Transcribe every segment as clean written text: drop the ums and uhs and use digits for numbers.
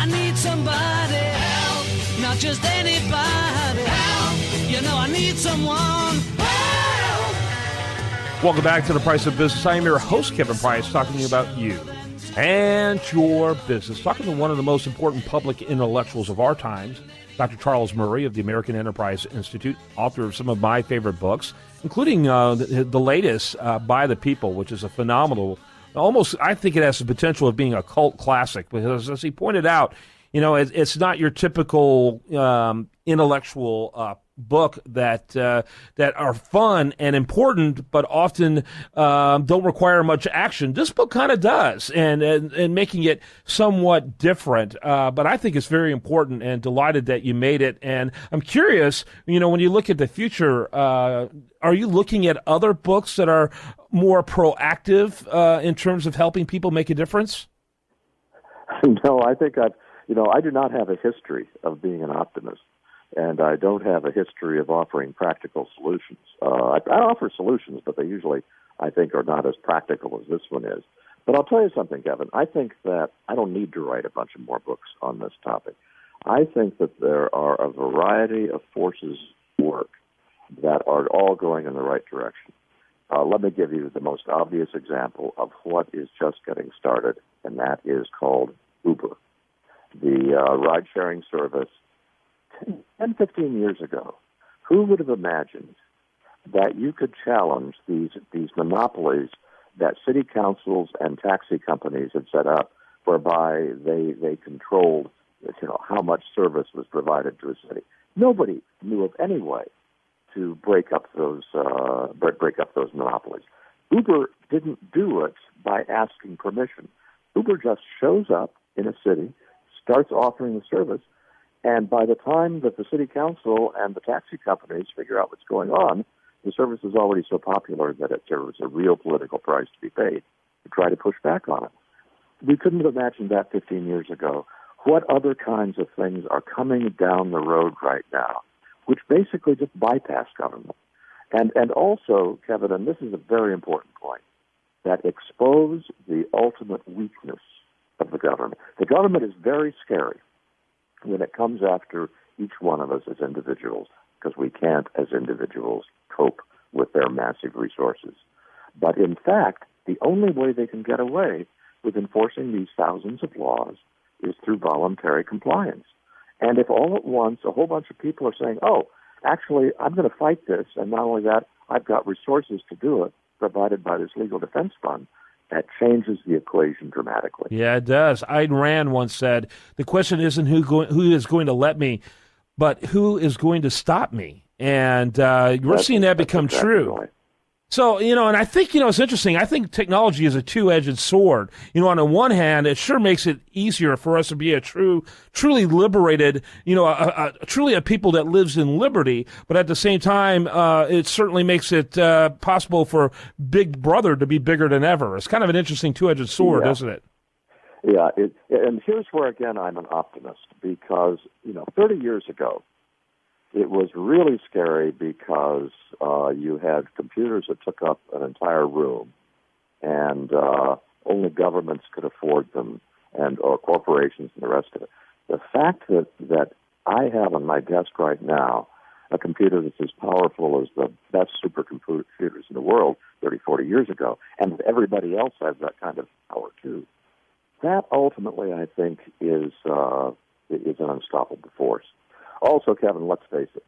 I need somebody help, not just anybody help. You know I need someone help. Welcome back to The Price of Business. I am your host, Kevin Price, talking to you about you and your business. Talking to one of the most important public intellectuals of our times, Dr. Charles Murray of the American Enterprise Institute, author of some of my favorite books, including the latest, By the People, which is a phenomenal, almost, I think it has the potential of being a cult classic, because as he pointed out, you know, it's not your typical intellectual book that are fun and important, but often don't require much action. This book kind of does, and making it somewhat different. But I think it's very important, and delighted that you made it. And I'm curious, you know, when you look at the future, are you looking at other books that are more proactive in terms of helping people make a difference? No, I think I do not have a history of being an optimist. And I don't have a history of offering practical solutions. I offer solutions, but they usually, I think, are not as practical as this one is. But I'll tell you something, Kevin. I think that I don't need to write a bunch of more books on this topic. I think that there are a variety of forces at work that are all going in the right direction. Let me give you the most obvious example of what is just getting started, and that is called Uber, the ride-sharing service. 10, 15 years ago, who would have imagined that you could challenge these monopolies that city councils and taxi companies had set up, whereby they controlled, you know, how much service was provided to a city? Nobody knew of any way to break up those monopolies. Uber didn't do it by asking permission. Uber just shows up in a city, starts offering the service. And by the time that the city council and the taxi companies figure out what's going on, the service is already so popular that there was a real political price to be paid to try to push back on it. We couldn't have imagined that 15 years ago. What other kinds of things are coming down the road right now, which basically just bypass government? And also, Kevin, and this is a very important point, that expose the ultimate weakness of the government. The government is very scary when it comes after each one of us as individuals, because we can't, as individuals, cope with their massive resources. But in fact, the only way they can get away with enforcing these thousands of laws is through voluntary compliance. And if all at once a whole bunch of people are saying, oh, actually, I'm going to fight this, and not only that, I've got resources to do it, provided by this legal defense fund, that changes the equation dramatically. Yeah, it does. Ayn Rand once said, the question isn't who is going to let me, but who is going to stop me. And we're seeing that become exactly true. Right. So, you know, and I think, you know, it's interesting. I think technology is a two-edged sword. You know, on the one hand, it sure makes it easier for us to be a truly liberated, you know, truly a people that lives in liberty. But at the same time, it certainly makes it possible for Big Brother to be bigger than ever. It's kind of an interesting two-edged sword, isn't it? Yeah, and here's where, again, I'm an optimist, because, you know, 30 years ago, it was really scary because you had computers that took up an entire room, and only governments could afford them, or corporations and the rest of it. The fact that I have on my desk right now a computer that's as powerful as the best supercomputers in the world 30, 40 years ago, and everybody else has that kind of power too, that ultimately, I think, is an unstoppable force. Also, Kevin, let's face it,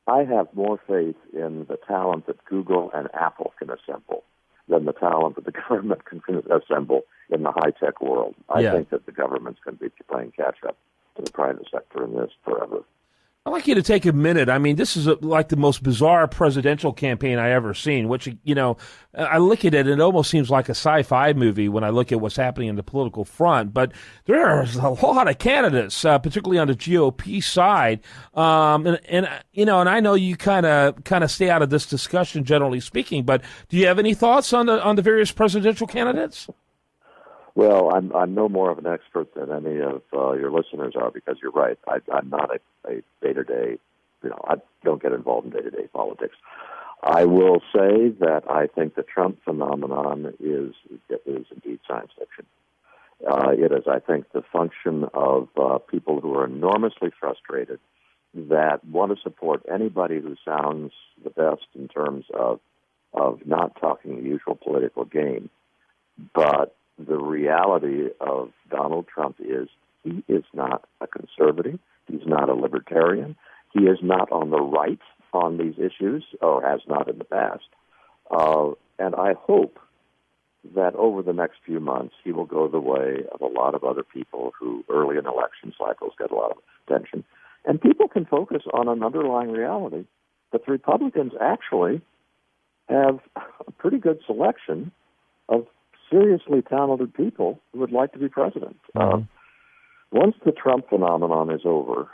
I have more faith in the talent that Google and Apple can assemble than the talent that the government can assemble in the high-tech world. I think that the government's going to be playing catch-up to the private sector in this forever. I'd like you to take a minute. I mean, this is like the most bizarre presidential campaign I ever seen, which, you know, I look at it and it almost seems like a sci-fi movie when I look at what's happening in the political front. But there's a lot of candidates, particularly on the GOP side. And you know, and I know you kind of stay out of this discussion, generally speaking, but do you have any thoughts on the various presidential candidates? Well, I'm no more of an expert than any of your listeners are, because you're right. I'm not a day-to-day, you know, I don't get involved in day-to-day politics. I will say that I think the Trump phenomenon is indeed science fiction. It is, I think, the function of people who are enormously frustrated that want to support anybody who sounds the best in terms of not talking the usual political game. But the reality of Donald Trump is he is not a conservative. He's not a libertarian. He is not on the right on these issues, or has not in the past. And I hope that over the next few months he will go the way of a lot of other people who early in election cycles get a lot of attention. And people can focus on an underlying reality that the Republicans actually have a pretty good selection of seriously talented people who would like to be president. Once the Trump phenomenon is over,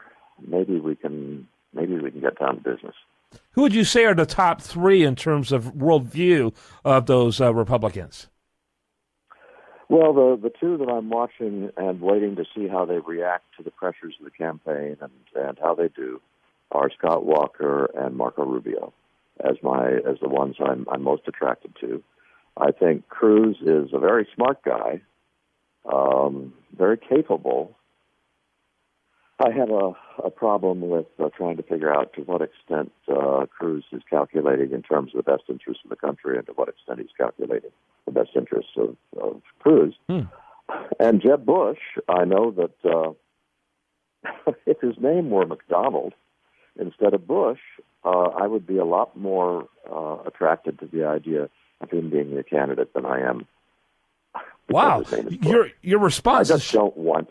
maybe we can get down to business. Who would you say are the top three in terms of worldview of those Republicans? Well, the two that I'm watching and waiting to see how they react to the pressures of the campaign and how they do are Scott Walker and Marco Rubio as the ones I'm most attracted to. I think Cruz is a very smart guy, very capable. I have a problem with trying to figure out to what extent Cruz is calculating in terms of the best interests of the country and to what extent he's calculating the best interests of Cruz. And Jeb Bush, I know that if his name were McDonald instead of Bush, I would be a lot more attracted to the idea of him being the candidate than I am. Wow, your response. I just don't want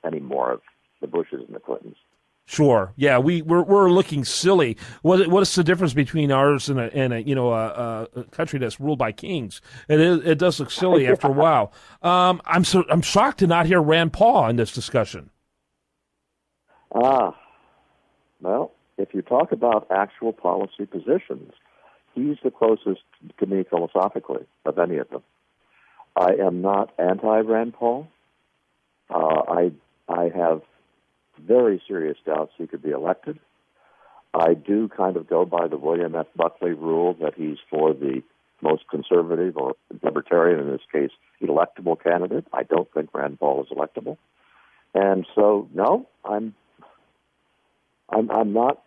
any more of the Bushes and the Clintons. Sure. Yeah, we're looking silly. What is the difference between ours and a country that's ruled by kings? It does look silly after a while. I'm shocked to not hear Rand Paul in this discussion. Well, if you talk about actual policy positions, he's the closest to me philosophically of any of them. I am not anti-Rand Paul. I have very serious doubts he could be elected. I do kind of go by the William F. Buckley rule that he's for the most conservative or libertarian, in this case, electable candidate. I don't think Rand Paul is electable. And so, no, I'm not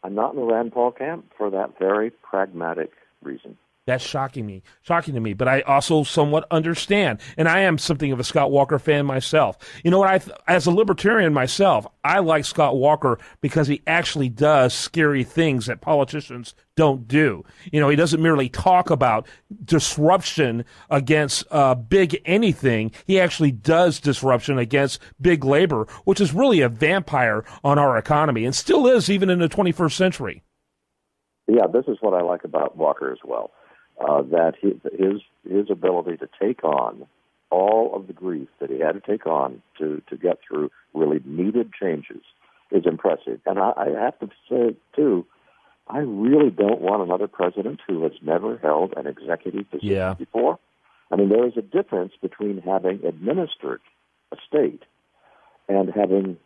in the Rand Paul camp for that very pragmatic reason. That's shocking to me, but I also somewhat understand, and I am something of a Scott Walker fan myself. You know what, as a libertarian myself, I like Scott Walker because he actually does scary things that politicians don't do. You know, he doesn't merely talk about disruption against big anything. He actually does disruption against big labor, which is really a vampire on our economy, and still is even in the 21st century. Yeah, this is what I like about Walker as well. That his ability to take on all of the grief that he had to take on to get through really needed changes is impressive. And I have to say, too, I really don't want another president who has never held an executive position before. I mean, there is a difference between having administered a state and having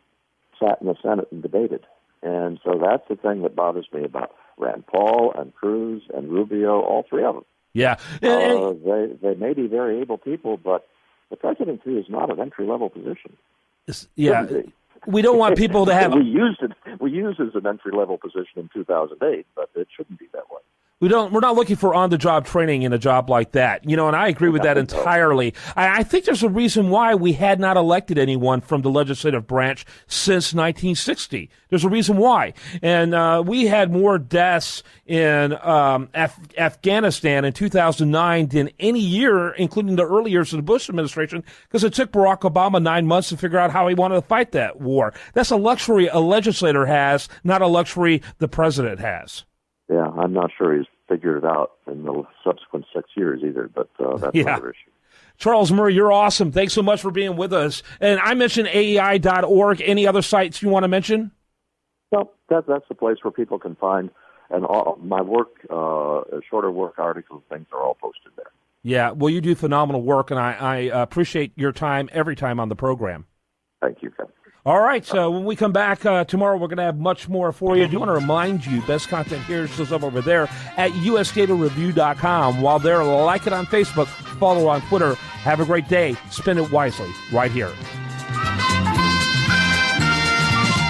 sat in the Senate and debated. And so that's the thing that bothers me about Rand Paul and Cruz and Rubio, all three of them. Yeah. They may be very able people, but the presidency is not an entry-level position. Yeah. We don't want people to have... We used it as an entry-level position in 2008, but it shouldn't be that way. We're not looking for on-the-job training in a job like that. You know, and I agree with that entirely. I think there's a reason why we had not elected anyone from the legislative branch since 1960. There's a reason why. And we had more deaths in Afghanistan in 2009 than any year, including the early years of the Bush administration, because it took Barack Obama 9 months to figure out how he wanted to fight that war. That's a luxury a legislator has, not a luxury the president has. Yeah, I'm not sure he's figured it out in the subsequent 6 years either, but that's another issue. Charles Murray, you're awesome. Thanks so much for being with us. And I mentioned AEI.org. Any other sites you want to mention? Well, that's the place where people can find, and all my work, shorter work articles, things are all posted there. Yeah, well, you do phenomenal work, and I appreciate your time every time on the program. Thank you, Kevin. All right, so when we come back tomorrow, we're going to have much more for you. I do want to remind you, best content here shows up over there at usdatareview.com. While there, like it on Facebook, follow on Twitter. Have a great day. Spend it wisely right here.